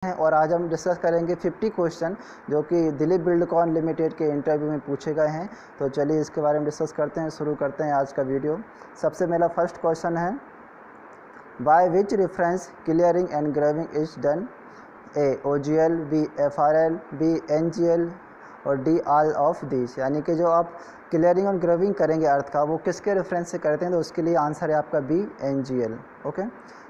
हैं और आज हम डिस्कस करेंगे 50 क्वेश्चन जो कि दिलीप बिल्डकॉन लिमिटेड के इंटरव्यू में पूछे गए हैं। तो चलिए इसके बारे में डिस्कस करते हैं, शुरू करते हैं आज का वीडियो। सबसे मेरा फर्स्ट क्वेश्चन है, by which reference clearing and grubbing is done? A OGL, B FRL, B NGL और डी ऑल ऑफ दिस। यानी कि जो आप क्लियरिंग और ग्रेविंग करेंगे अर्थ का, वो किसके रेफरेंस से करते हैं? तो उसके लिए आंसर है आपका B NGL। Okay.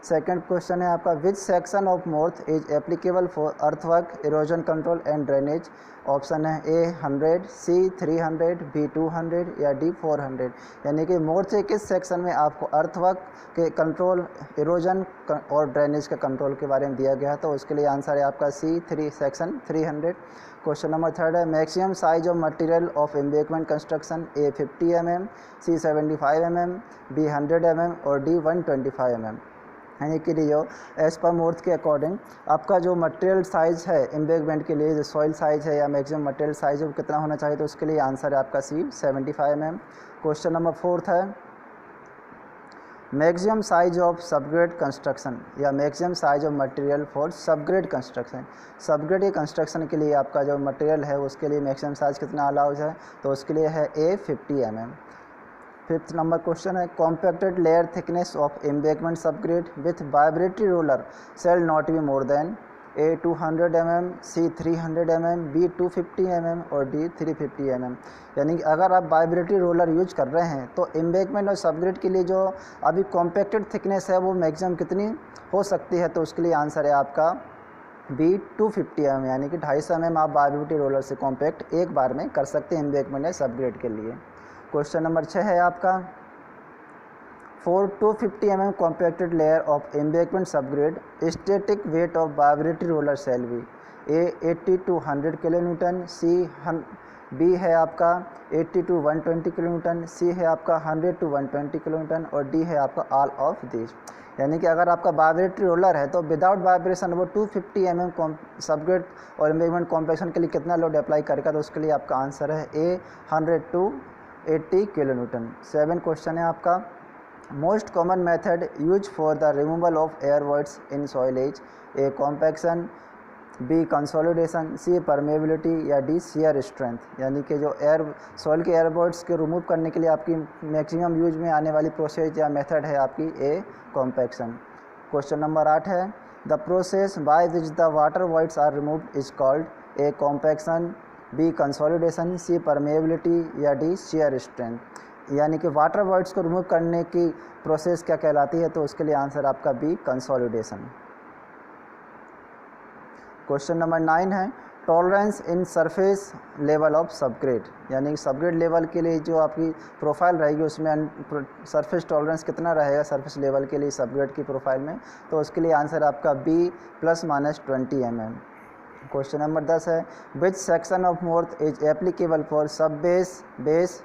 Second question है आपका, which section of मोर्थ is applicable for earthwork, erosion control and drainage? Option है ए 100, सी 300, बी 200 या डी 400। यानी कि मोर्थ से किस सेक्शन में आपको अर्थवर्क के कंट्रोल, इरोजन और ड्रेनेज के कंट्रोल के बारे में दिया गया है? तो उसके लिए आंसर है आपका C section 300। Question number third है, maximum size of material of embankment construction? A 50 mm, C 75 mm, B 100 mm और डी 125 mm। यानी कि जो एज पर मोर्थ के अकॉर्डिंग आपका जो मटेरियल साइज़ है एम्बैंकमेंट के लिए, जो सॉइल साइज़ है या मैक्सिमम मटेरियल साइज़ है वो कितना होना चाहिए? तो उसके लिए आंसर है आपका C 75 mm। Question number fourth है, maximum size of subgrade construction या maximum size of material for subgrade construction. Subgrade के कंस्ट्रक्शन के लिए आपका जो मटेरियल है उसके लिए मैक्सिमम साइज कितना अलाउड है? तो उसके लिए है A 50 mm। Fifth number question है, compacted layer thickness of embankment subgrade with vibratory roller shall not be more than? A 200 mm, C 300 mm, B 250 mm और डी 350 mm। यानी कि अगर आप वाइब्रेटरी रोलर यूज कर रहे हैं तो एम्बैंकमेंट और सबग्रेड के लिए जो अभी कॉम्पैक्टेड थिकनेस है वो मैक्सिमम कितनी हो सकती है? तो उसके लिए आंसर है आपका बी 250 mm। यानी कि 250 mm आप वाइब्रेटरी रोलर से कॉम्पैक्ट एक बार में कर सकते हैं एम्बैंकमेंट या सबग्रेड के लिए। क्वेश्चन नंबर 6 है आपका, for 250 mm compacted layer of embankment subgrade static weight of vibratory roller shall be? A 80 to 100 kilonewton, C B है आपका 80 to 120 किलोन्यूटन, सी है आपका 100 to 120 किलोन्यूटन और डी है आपका ऑल ऑफ दिस। यानी कि अगर आपका वाइब्रेटरी रोलर है तो विदाउट वाइब्रेशन वो 250 mm सबग्रेड और एम्बैंकमेंट कॉम्पैक्शन के लिए कितना लोड अप्लाई करेगा? तो उसके लिए आपका आंसर है ए 100 to 80 किलोन्यूटन। 7 क्वेश्चन है आपका, most common method use for the removal of air voids in soils? A compaction, B consolidation, C permeability या डी शियर स्ट्रेंथ। यानी कि जो सॉइल के एयर वर्ड्स के रिमूव करने के लिए आपकी मैक्सिमम यूज में आने वाली प्रोसेस या मेथड है आपकी ए कॉम्पैक्शन। क्वेश्चन नंबर 8 है, the process by which the water words are removed is called? A compaction, B consolidation, C permeability या डी शियर स्ट्रेंथ। यानी कि वाटर वर्ड्स को रिमूव करने की प्रोसेस क्या कहलाती है? तो उसके लिए आंसर आपका बी कंसोलिडेशन। क्वेश्चन नंबर 9 है, tolerance in surface level of subgrade. यानी कि सबग्रेड लेवल के लिए जो आपकी प्रोफाइल रहेगी उसमें सरफेस टॉलरेंस कितना रहेगा सरफेस लेवल के लिए सबग्रेड की प्रोफाइल में? तो उसके लिए आंसर आपका बी ±20 mm। क्वेश्चन नंबर 10 है, विच section of मोर्थ is applicable for सब बेस?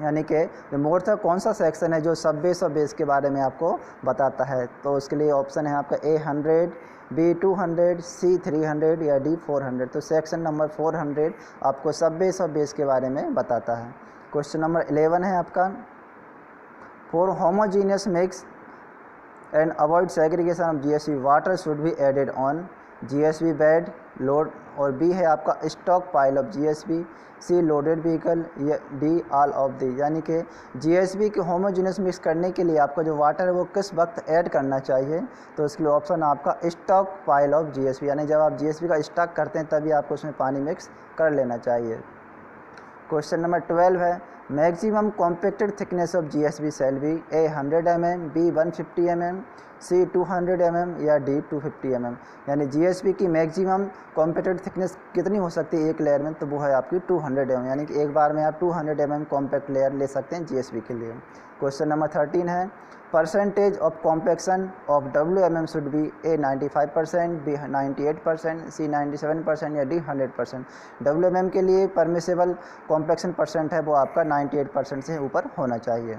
यानी कि मोर्थ का कौन सा सेक्शन है जो सब बेस और बेस के बारे में आपको बताता है? तो उसके लिए ऑप्शन है आपका ए 100, बी 200, सी 300 या डी 400। तो सेक्शन नंबर 400 आपको सब बेस और बेस के बारे में बताता है। क्वेश्चन नंबर 11 है आपका, for homogeneous mix and avoid segregation of GSB water should be added on? GSB bed load और बी है आपका stock pile of GSB, C loaded vehicle या डी ऑल ऑफ दी। यानी कि GSB के homogeneous mix करने के लिए आपका जो वाटर है वो किस वक्त ऐड करना चाहिए? तो इसके लिए ऑप्शन आपका स्टॉक पाइल ऑफ GSB। यानी जब आप GSB का स्टॉक करते हैं तभी आपको उसमें पानी मिक्स कर लेना चाहिए। क्वेश्चन नंबर 12 है, maximum compacted thickness of GSB shall be? A 100 mm, B 150 mm, C 200 mm या डी 250 mm। यानी GSB की मैक्सिमम कॉम्पैक्टेड थिकनेस कितनी हो सकती है एक लेयर में? तो वो है आपकी 200 mm। यानी कि एक बार में आप 200 mm कॉम्पैक्ट लेयर ले सकते हैं GSB के लिए। क्वेश्चन नंबर 13 है, percentage of compaction of WMM should be? A 95%, B 98%, C 97% या डी 100%। WMM के लिए परमिसेबल कॉम्पैक्शन परसेंट है वो आपका 98% से ऊपर होना चाहिए।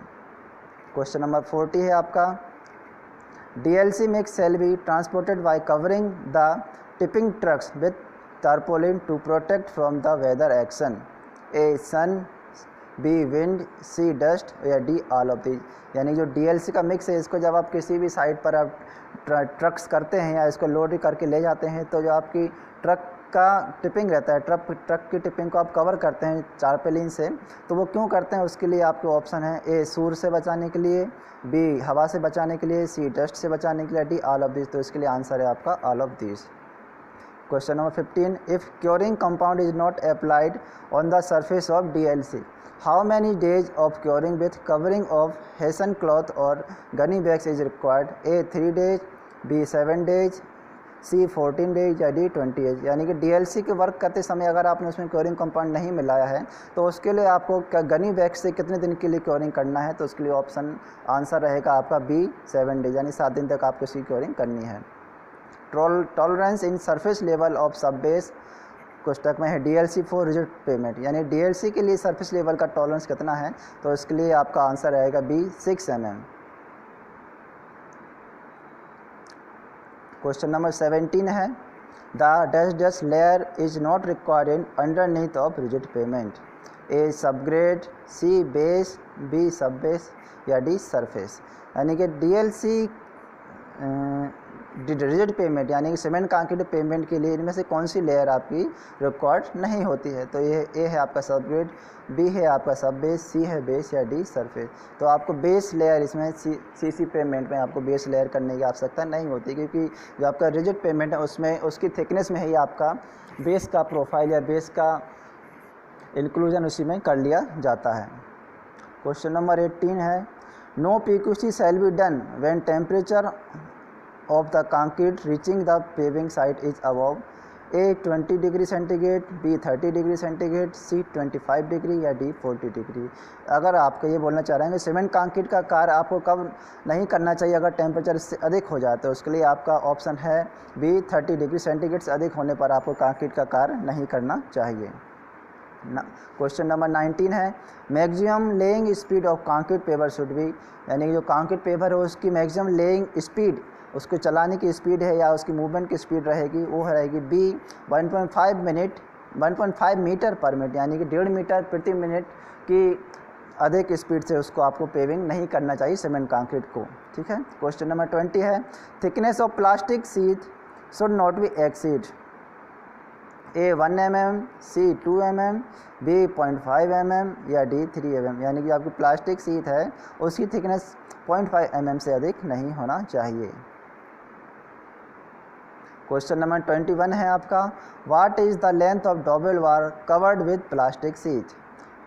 क्वेश्चन नंबर 40 है आपका, DLC mix shall be transported by covering the tipping trucks with tarpaulin to protect from the weather action? A sun, B wind, C dust या डी ऑल ऑफ दीज। यानी जो डीएलसी का mix है, इसको जब आप किसी भी साइट पर आप ट्रक्स करते हैं या इसको लोड करके ले जाते हैं, तो जो आपकी ट्रक का टिपिंग रहता है, ट्रक की टिपिंग को आप कवर करते हैं चारपेलिन से, तो वो क्यों करते हैं, उसके लिए आपके ऑप्शन है ए सूर से बचाने के लिए, बी हवा से बचाने के लिए, सी डस्ट से बचाने के लिए, डी ऑल ऑफ दिस। तो इसके लिए आंसर है आपका all of this. Question number 15, if curing compound is not applied on the surface of DLC, how many days of curing with covering of hessian cloth और gunny bags is required, A 3 days, B 7 days, C 14 days या D 20 days. यानी कि DLC के work करते समय अगर आपने उसमें क्योरिंग कंपाउंड नहीं मिलाया है, तो उसके लिए आपको गनी बैग से कितने दिन के लिए क्योरिंग करना है, तो उसके लिए ऑप्शन आंसर रहेगा आपका बी 7 डेज, यानी 7 दिन तक आपको इसकी क्योरिंग करनी है। Tolerance in surface level of सब बेस, कोष्टक में है डीएलसी फॉर रिजिड पेमेंट, यानी डीएलसी के लिए सरफेस लेवल का टॉलरेंस कितना है, तो इसके लिए आपका आंसर रहेगा बी 6 mm। क्वेश्चन नंबर 17 है, the dust layer is not required in underneath of rigid pavement, A subgrade, C base, B sub base या डी सरफेस। यानी कि डीएलसी रिजिड पेमेंट यानी कि सीमेंट कंक्रीट पेमेंट के लिए इनमें से कौन सी लेयर आपकी रिक्वायर्ड नहीं होती है, तो ये ए है आपका सबग्रेड, बी है आपका सब बेस, सी है बेस या डी सरफेस। तो आपको बेस लेयर इसमें सी पेमेंट में आपको बेस लेयर करने की आवश्यकता नहीं होती, क्योंकि जो आपका रिजिड पेमेंट है उसमें उसकी थिकनेस में ही आपका बेस का प्रोफाइल या बेस का इंक्लूजन उसी में कर लिया जाता है। क्वेश्चन नंबर 18 है, no PQC shall be done when temperature of the concrete reaching the paving site is above, A 20 degree centigrade, B 30 degree centigrade, C 25 degree या D 40 डिग्री। अगर आपको ये बोलना चाह रहे हैं कि सीमेंट कंक्रीट का कार्य आपको कब नहीं करना चाहिए अगर टेम्परेचर इससे अधिक हो जाए, तो उसके लिए आपका ऑप्शन है B 30 डिग्री सेंटीग्रेड से अधिक होने पर आपको कंक्रीट का कार्य नहीं करना चाहिए। क्वेश्चन नंबर 19 है, maximum laying speed of concrete paver should be, यानी जो कंक्रीट पेवर है उसकी मैक्सिमम लेइंग स्पीड, उसको चलाने की स्पीड है या उसकी मूवमेंट की स्पीड रहेगी, वो रहेगी बी 1.5 मीटर पर मिनट, यानी कि 1.5 मीटर प्रति मिनट की अधिक स्पीड से उसको आपको पेविंग नहीं करना चाहिए सीमेंट कंक्रीट को। ठीक है। क्वेश्चन नंबर 20 है, thickness of plastic sheet should not be exceed, A 1 mm, C 2 mm, B 0.5 mm या डी 3 mm। यानी कि आपकी प्लास्टिक शीट है उसकी थिकनेस 0.5 mm से अधिक नहीं होना चाहिए। क्वेश्चन नंबर 21 है आपका, what is the length of dowel bar covered with plastic sheet,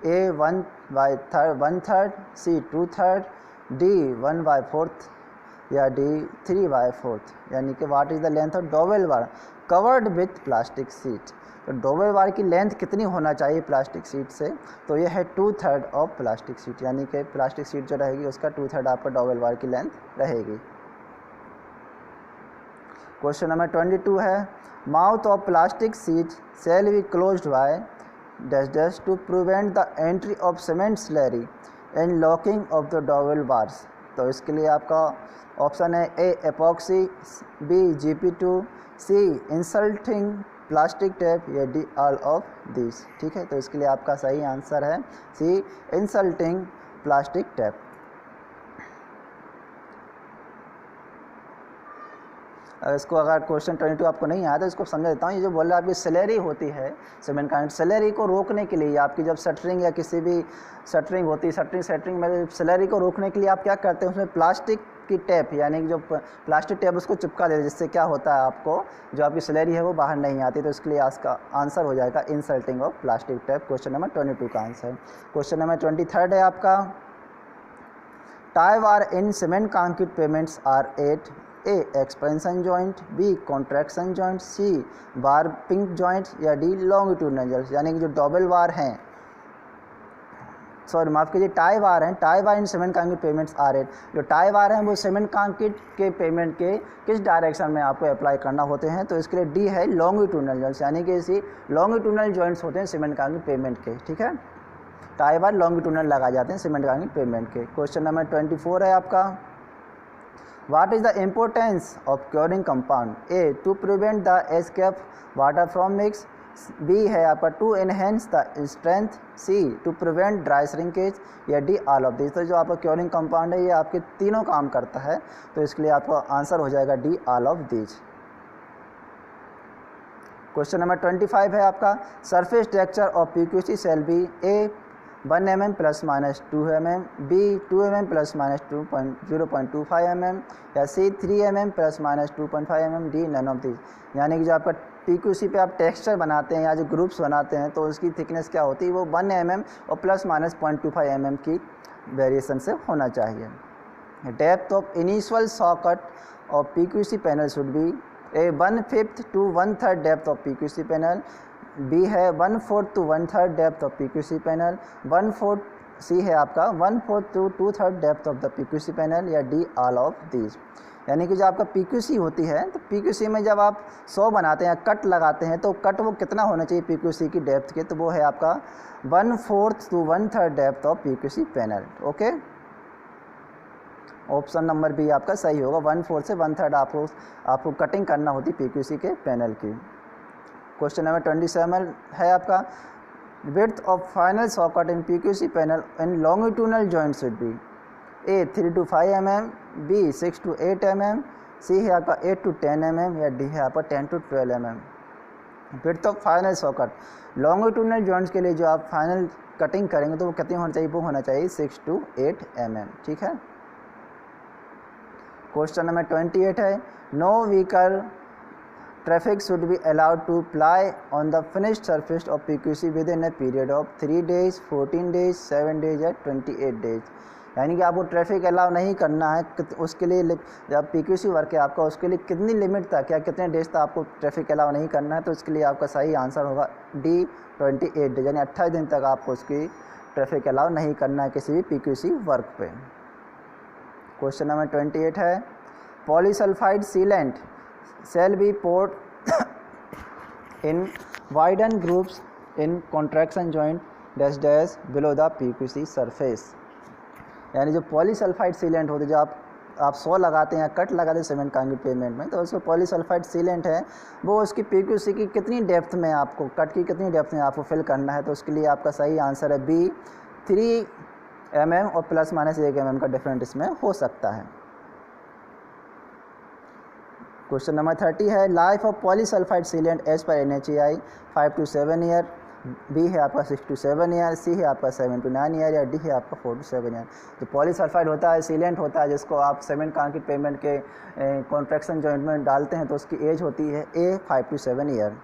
A 1/3, C 2/3, D 1/4 या डी 3/4। यानी कि what is the length of dowel bar covered with plastic sheet, तो डबल वार की लेंथ कितनी होना चाहिए प्लास्टिक शीट से, तो यह है 2/3 ऑफ प्लास्टिक शीट, यानी कि प्लास्टिक शीट जो रहेगी उसका 2/3 आपका डबल वार की लेंथ रहेगी। क्वेश्चन नंबर 22 है, mouth of plastic sheet shall be closed by dash to prevent the entry of cement slurry and locking of the dowel bars. तो इसके लिए आपका ऑप्शन है A epoxy, B GP2, C insulating plastic tape या D all of this. ठीक है, तो इसके लिए आपका सही आंसर है सी इंसल्टिंग प्लास्टिक टेप। इसको अगर क्वेश्चन 22 आपको नहीं आया तो इसको समझा देता हूँ। ये जो बोल रहा है आपकी स्लैरी होती है सीमेंट कंक्रीट, स्लैरी को रोकने के लिए आपकी जब शटरिंग या किसी भी शटरिंग होती है, शटरिंग में स्लैरी को रोकने के लिए आप क्या करते हैं, उसमें प्लास्टिक की टेप यानी कि जो प्लास्टिक टेप उसको चिपका देते हैं, जिससे क्या होता है आपको जो आपकी स्लैरी है वो बाहर नहीं आती। तो इसके लिए इसका आंसर हो जाएगा insulating of plastic tape, question number 22 का आंसर। क्वेश्चन नंबर 23 है आपका, tie bar in cement concrete pavements are 8, A expansion joint, B contraction joint, C warping joint या डी लॉन्गिट्यूडनल जॉइंट। यानी कि जो डबल वार हैं, सॉरी माफ़ कीजिए, टाई वार हैं, tie bar in cement concrete pavements are 8। जो टाई वार हैं वो सीमेंट कंक्रीट के पेमेंट के किस डायरेक्शन में आपको अप्लाई करना होते हैं, तो इसके लिए डी है लॉन्गिट्यूडनल जॉइंट्स, यानी कि इसी लॉन्गिट्यूडनल जॉइंट्स होते हैं सीमेंट कंक्रीट पेमेंट के। ठीक है, टाई वार लॉन्गिट्यूडनल लगाए जाते हैं सीमेंट कंक्रीट पेमेंट के। क्वेश्चन नंबर 24 है आपका, What is the importance of curing compound? A. To prevent the escape water from mix. B है आपका to enhance the strength, C to prevent dry shrinkage, या D all of this. तो जो आपका curing compound है ये आपके तीनों काम करता है, तो इसके लिए आपका आंसर हो जाएगा D all of this. Question number 25 है आपका surface texture of PQC shall be A 1 mm plus minus 2 mm, B 2 mm plus minus 0.25 mm, या C 3 mm plus minus 2.5 mm, D none of this. यानी कि जो आपका PQC पे आप texture बनाते हैं या जो ग्रुप्स बनाते हैं तो उसकी थिकनेस क्या होती है, वो 1 mm और प्लस माइनस 0.25 mm की वेरिएशन से होना चाहिए। Depth of initial saw cut of PQC panel should be A 1/5 to 1/3 depth of PQC panel, B है 1/4 to 1/3 depth of PQC panel, 1/4, C है आपका 1/4 to 2/3 depth of the PQC panel, या D all of these. यानी कि जो आपका PQC होती है तो पीक्यूसी में जब आप 100 बनाते हैं या कट लगाते हैं तो कट वो कितना होना चाहिए पीक्यूसी की डेप्थ के, तो वो है आपका 1/4 to 1/3 depth of PQC panel. Okay, option number B आपका सही होगा, 1/4 से 1/3 आपको कटिंग करना होती पीक्यूसी के पैनल की। क्वेश्चन नंबर 27 है आपका width of final saw cut in PQC panel in longitudinal joint should be A 3 to 5 mm, B 6 to 8 mm, C है आपका 8 to 10 mm, या डी है आपका 10 to 12 mm। Width of final socket longitudinal joints के लिए जो आप फाइनल कटिंग करेंगे तो वो कितनी होनी चाहिए, वो होना चाहिए 6 to 8 mm। ठीक है। क्वेश्चन नंबर 28 है no vehicle traffic should be allowed to ply on the finished surface of PQC within a period of 3 days, 14 days, 7 days या 28 days। यानी कि आपको ट्रैफिक अलाउ नहीं करना है, उसके लिए जब पीक्यूसी वर्क है आपका उसके लिए कितनी लिमिट तक या कितने डेज तक आपको ट्रैफिक अलाउ नहीं करना है, तो इसके लिए आपका सही आंसर होगा डी 28 डेज, यानी 28 दिन तक आपको उसकी ट्रैफिक अलाउ नहीं करना है किसी भी पीक्यूसी वर्क पे। क्वेश्चन नंबर 28 है polysulphide sealant shall be poured in widened groups in contraction joint dash dash below the PQC surface। यानी जो पॉलीसल्फाइड सीलेंट होते, जो आप 100 लगाते हैं या कट लगाते हैं सीमेंट कंक्रीट पेमेंट में, तो उसको पॉलीसल्फाइड सीलेंट है वो उसकी पीक्यूसी की कितनी डेप्थ में आपको कट की कितनी डेप्थ में आपको फिल करना है, तो उसके लिए आपका सही आंसर है बी 3 mm और प्लस माइनस 1 mm का डिफरेंट इसमें हो सकता है। क्वेश्चन नंबर 30 है life of polysulphide sealant as per NHAI 5 to 7 year, B है आपका 6 to 7 ईयर, सी है आपका 7 to 9 ईयर, या डी है आपका 4 to 7 ईयर। जो पॉलीसल्फाइड होता है सीलेंट होता है जिसको आप सीमेंट कंक्रीट पेमेंट के कॉन्ट्रैक्शन जॉइंट में डालते हैं तो उसकी एज होती है A 5 to 7 year.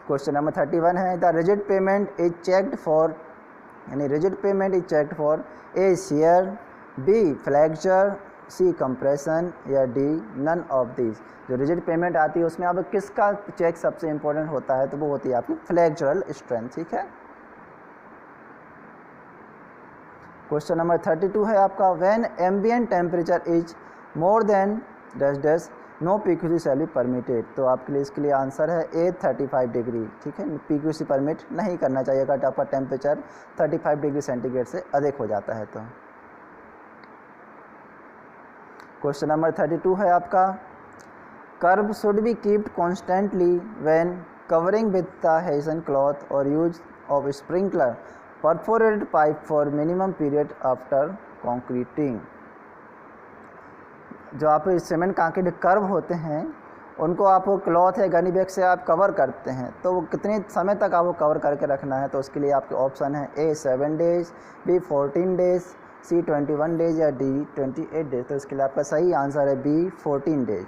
Question number 31 है the rigid pavement is checked for, यानी rigid pavement is checked for A shear, B flexure, C compression, या डी नन ऑफ दिस। जो रिजिड पेमेंट आती है उसमें अब किसका चेक सबसे इंपॉर्टेंट होता है, तो वो होती है आपकी फ्लैक्चरल स्ट्रेंथ। ठीक है। क्वेश्चन नंबर 32 है आपका when ambient temperature is more than dash dash no PQC shall be permitted. तो आपके लिए इसके लिए आंसर है ए 35 डिग्री। ठीक है, पीक्यूसी परमिट नहीं करना चाहिए अगर आपका टेम्परेचर 35 डिग्री सेंटीग्रेड से अधिक हो जाता है तो। क्वेश्चन नंबर 32 है आपका cure should be keeped constantly when covering with the hessian cloth और use of sprinkler perforated pipe for minimum period after concreting. जो आप सीमेंट कंक्रीट कर्व होते हैं उनको आप क्लॉथ या गनी बैग से आप कवर करते हैं, तो वो कितने समय तक आपको कवर करके रखना है, तो उसके लिए आपके ऑप्शन है A 7 days, B 14 days, C 21 days, या डी 28 डेज। तो इसके लिए आपका सही आंसर है B 14 days.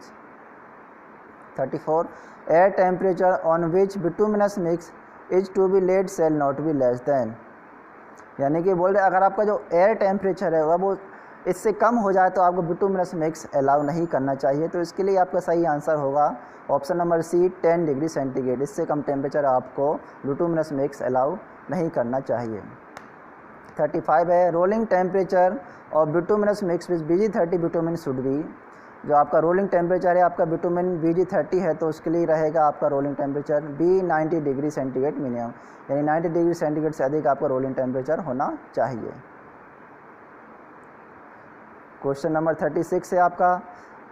34 air temperature on which bituminous mix is to be laid shall not be less than. यानी कि बोल रहे अगर आपका जो एयर टेम्परेचर है वह वो इससे कम हो जाए तो आपको बिटुमिनस मिक्स अलाउ नहीं करना चाहिए, तो इसके लिए आपका सही आंसर होगा option number C 10 degree centigrade. इससे कम टेम्परेचर आपको बिटुमिनस मिक्स अलाउ नहीं करना चाहिए। 35 है रोलिंग टेम्परेचर और bituminous mix with BG30 bitumen should be. जो आपका रोलिंग टेम्परेचर है आपका बिटुमिन BG30 है तो उसके लिए रहेगा आपका rolling temperature B 90 degree centigrade minimum, यानी 90 डिग्री सेंटीग्रेड से अधिक आपका रोलिंग टेम्परेचर होना चाहिए। क्वेश्चन नंबर 36 है आपका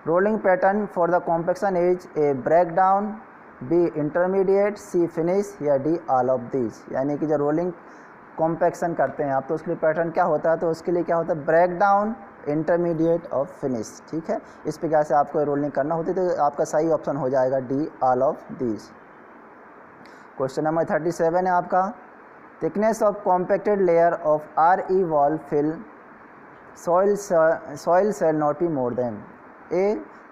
rolling pattern for the compaction is A break down B intermediate, C finish या डी ऑल ऑफ दीज। यानी कि जो रोलिंग कॉम्पैक्शन करते हैं आप तो उसके लिए पैटर्न क्या होता है, तो उसके लिए क्या होता है ब्रेक डाउन, इंटरमीडिएट और फिनिश। ठीक है, इस प्रकार से आपको रोलिंग करना होती है, तो आपका सही ऑप्शन हो जाएगा D all of these. Question number 37 है आपका, thickness of compacted layer of RE wall fill soil shall not be more than A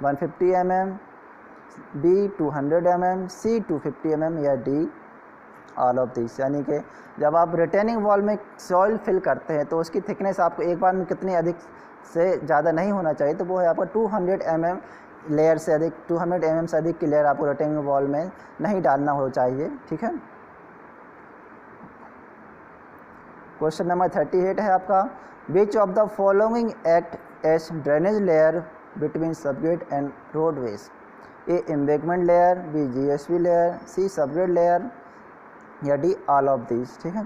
150 mm, B 200 mm, C 250 mm या D ऑल ऑफ दिस। यानी कि जब आप retaining wall में soil fill करते हैं तो उसकी थिकनेस आपको एक बार में कितनी अधिक से ज़्यादा नहीं होना चाहिए, तो वो है आपका 200 mm लेयर से अधिक, 200 mm से अधिक की लेयर आपको रिटेनिंग वॉल में नहीं डालना हो चाहिए। ठीक है, क्वेश्चन नंबर 38 है आपका, which of the following act as drainage layer between subgrade and roadways. A embankment layer, B GSB layer, C subgrade layer या डी ऑल ऑफ दीज। ठीक है,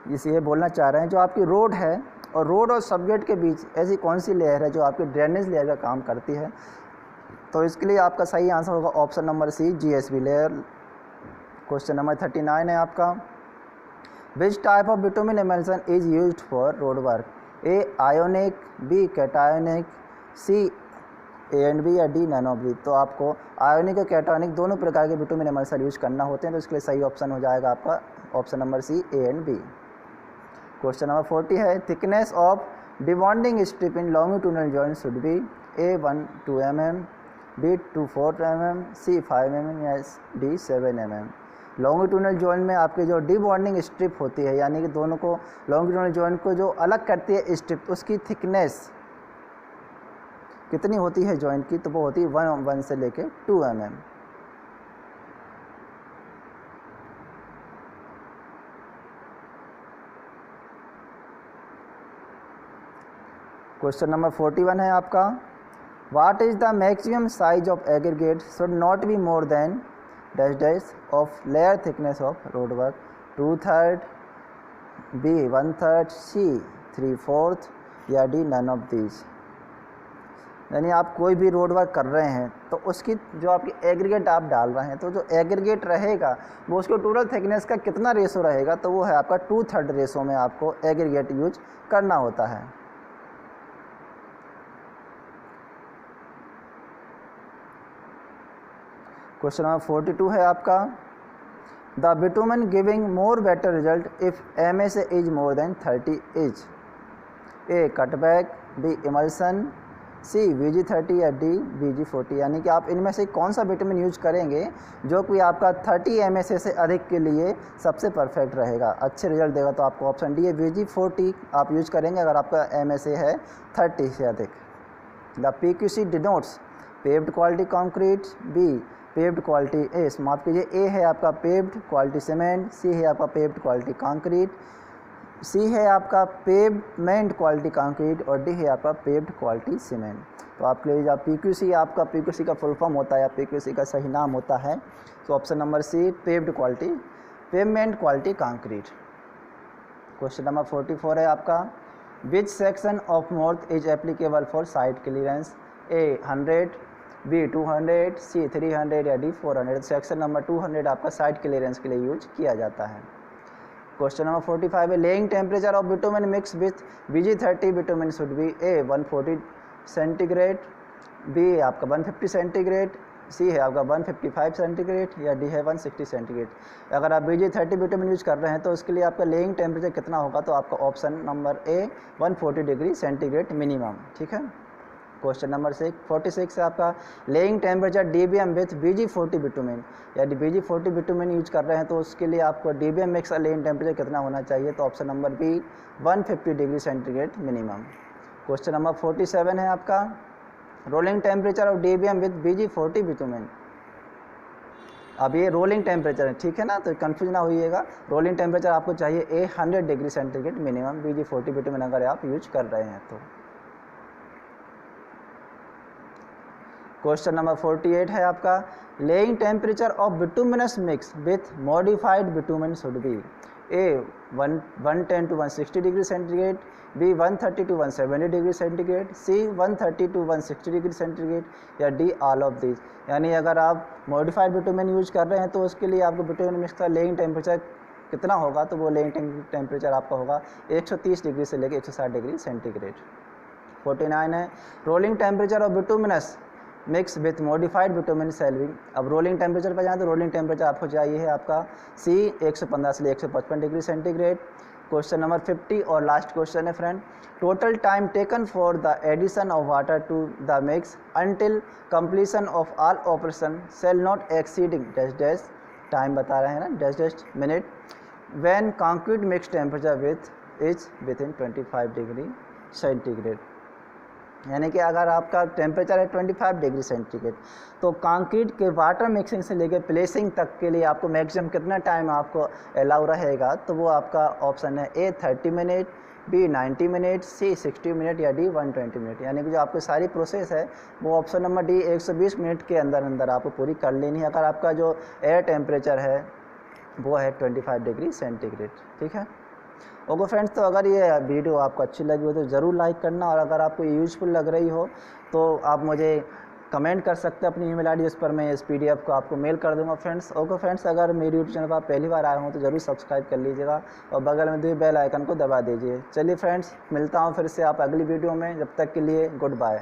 इसे ये बोलना चाह रहे हैं जो आपकी रोड है और रोड और सबग्रेड के बीच ऐसी कौन सी लेयर है जो आपकी ड्रेनेज लेयर का काम करती है, तो इसके लिए आपका सही आंसर होगा option number C GSB layer. Question number 39 है आपका, which type of bitumen emulsion is used for road work. A anionic, B cationic, C A and B या डी नैनो बी। तो आपको आयोनिक और कैटायोनिक दोनों प्रकार के बिटुमिन एमल्सन यूज करना होते हैं, तो इसके लिए सही ऑप्शन हो जाएगा आपका option number C A and B. Question number 40 है, thickness of debonding strip in longitudinal joint should be A 1 2 mm, B 2 4 mm, C 5 mm या D 7 mm। लॉन्गिट्यूडनल जॉइंट में आपके जो डिबॉन्डिंग स्ट्रिप होती है, यानी कि दोनों को लॉन्गिट्यूडनल जॉइंट को जो अलग करती है स्ट्रिप, उसकी थिकनेस कितनी होती है जॉइंट की, तो वो होती है 1 से लेके 2 mm। क्वेश्चन नंबर 41 है आपका, what is the maximum size of aggregate should not be more than dash dash of layer thickness of road work. 2/3, B 1/3, C 3/4 या D नन ऑफ दीज। यानी आप कोई भी रोड वर्क कर रहे हैं तो उसकी जो आपकी एग्रीगेट आप डाल रहे हैं, तो जो एग्रीगेट रहेगा वो उसको टोटल थिकनेस का कितना रेशो रहेगा, तो वो है आपका 2/3 रेशो में आपको एग्रीगेट यूज करना होता है। क्वेश्चन नंबर 42 है आपका, the bitumen giving more better result if MSA is more than 30 is. A cutback, B emulsion, C VG30 या डी VG40। यानी कि आप इनमें से कौन सा विटामिन यूज करेंगे जो कि आपका 30 MSA से अधिक के लिए सबसे परफेक्ट रहेगा, अच्छे रिजल्ट देगा, तो आपको ऑप्शन डी है VG40 आप यूज करेंगे अगर आपका MSA है 30 से अधिक। The PQC denotes paved quality concrete, B paved quality A, माफ कीजिए, ए है आपका पेव्ड क्वालिटी सीमेंट, सी है आपका पेव्ड क्वालिटी कंक्रीट, सी है आपका पेवमेंट क्वालिटी कंक्रीट और डी है आपका पेव्ड क्वालिटी सीमेंट। तो आपके लिए जब PQC आपका PQC का फुल फॉर्म होता है या PQC का सही नाम होता है, तो option number C paved quality, pavement quality concrete. Question number 44 है आपका, which section of मोर्थ is applicable for side clearance. A 100, B 200, C 300 या डी 400। सेक्शन नंबर 200 आपका साइड क्लियरेंस के लिए यूज किया जाता है। क्वेश्चन नंबर 45 है, laying temperature of bitumen mix with VG30 bitumen should be A 140 centigrade, B आपका 150 centigrade, सी है आपका 155 सेंटीग्रेड या डी है 160 सेंटीग्रेड। अगर आप VG30 बिटुमेन यूज कर रहे हैं तो उसके लिए आपका लेइंग टेम्परेचर कितना होगा, तो आपका option number A 140 degree centigrade minimum. ठीक है, क्वेश्चन नंबर 46 है आपका, laying temperature DBM with VG40 bitumen, यदि VG40 बिटुमेन यूज कर रहे हैं तो उसके लिए आपको DBM मिक्स का लेइंग टेम्परेचर कितना होना चाहिए, तो option number B 150 degree centigrade minimum. Question number 47 है आपका, rolling temperature of DBM with VG40 bitumen. अब ये रोलिंग टेम्परेचर है, ठीक है ना, तो कन्फ्यूज ना होइएगा, रोलिंग टेम्परेचर आपको चाहिए 100 degree centigrade minimum VG40 bitumen अगर आप यूज कर रहे हैं तो। क्वेश्चन नंबर 48 है आपका, laying temperature of bituminous mix with modified bitumen should be A 110 to 160 degree centigrade, B 130 to 170 degree centigrade, C 130 to 160 degree centigrade, या डी ऑल ऑफ दिस। यानी अगर आप मॉडिफाइड बिटुमेन यूज कर रहे हैं तो उसके लिए आपको बिटुमेन मिक्स का लेइंग टेम्परेचर कितना होगा, तो वो लेइंग टेम्परेचर आपका होगा 130 डिग्री से लेकर 160 डिग्री सेंटीग्रेड। 49 है rolling temperature of bituminous mix with modified bitumen सेल्विंग। अब रोलिंग टेम्परेचर पर जाएँ तो रोलिंग टेम्परेचर आपको चाहिए है आपका सी 115 से 155 डिग्री सेंटीग्रेड। क्वेश्चन नंबर 50 और लास्ट क्वेश्चन है friend, total time taken for the addition of water to the mix until completion of all operation shall not exceeding dash dash, time बता रहे हैं ना, dash dash minute, when concrete mix temperature with is within 25 degree centigrade. यानी कि अगर आपका temperature है 25 degree centigrade तो कंक्रीट के वाटर मिक्सिंग से लेकर प्लेसिंग तक के लिए आपको मैक्सिमम कितना टाइम आपको अलाउ रहेगा, तो वो आपका ऑप्शन है ए 30 मिनट, बी 90 मिनट, सी 60 मिनट, या डी 120 मिनट। यानी कि जो आपकी सारी प्रोसेस है वो ऑप्शन नंबर डी 120 मिनट के अंदर अंदर आपको पूरी कर लेनी है अगर आपका जो एयर टेम्परेचर है वो है 25 डिग्री सेंटीग्रेड। ठीक है ओके फ्रेंड्स, तो अगर ये वीडियो आपको अच्छी लगी हो तो ज़रूर लाइक करना, और अगर आपको ये यूज़फुल लग रही हो तो आप मुझे कमेंट कर सकते हैं अपनी ईमेल आईडी, उस पर मैं इस पीडीएफ को आपको मेल कर दूंगा फ्रेंड्स। ओके फ्रेंड्स, अगर मेरे यूट्यूब चैनल पर आप पहली बार आए हो तो ज़रूर सब्सक्राइब कर लीजिएगा और बगल में दी बेल आइकन को दबा दीजिए। चलिए फ्रेंड्स, मिलता हूँ फिर से आप अगली वीडियो में, जब तक के लिए गुड बाय।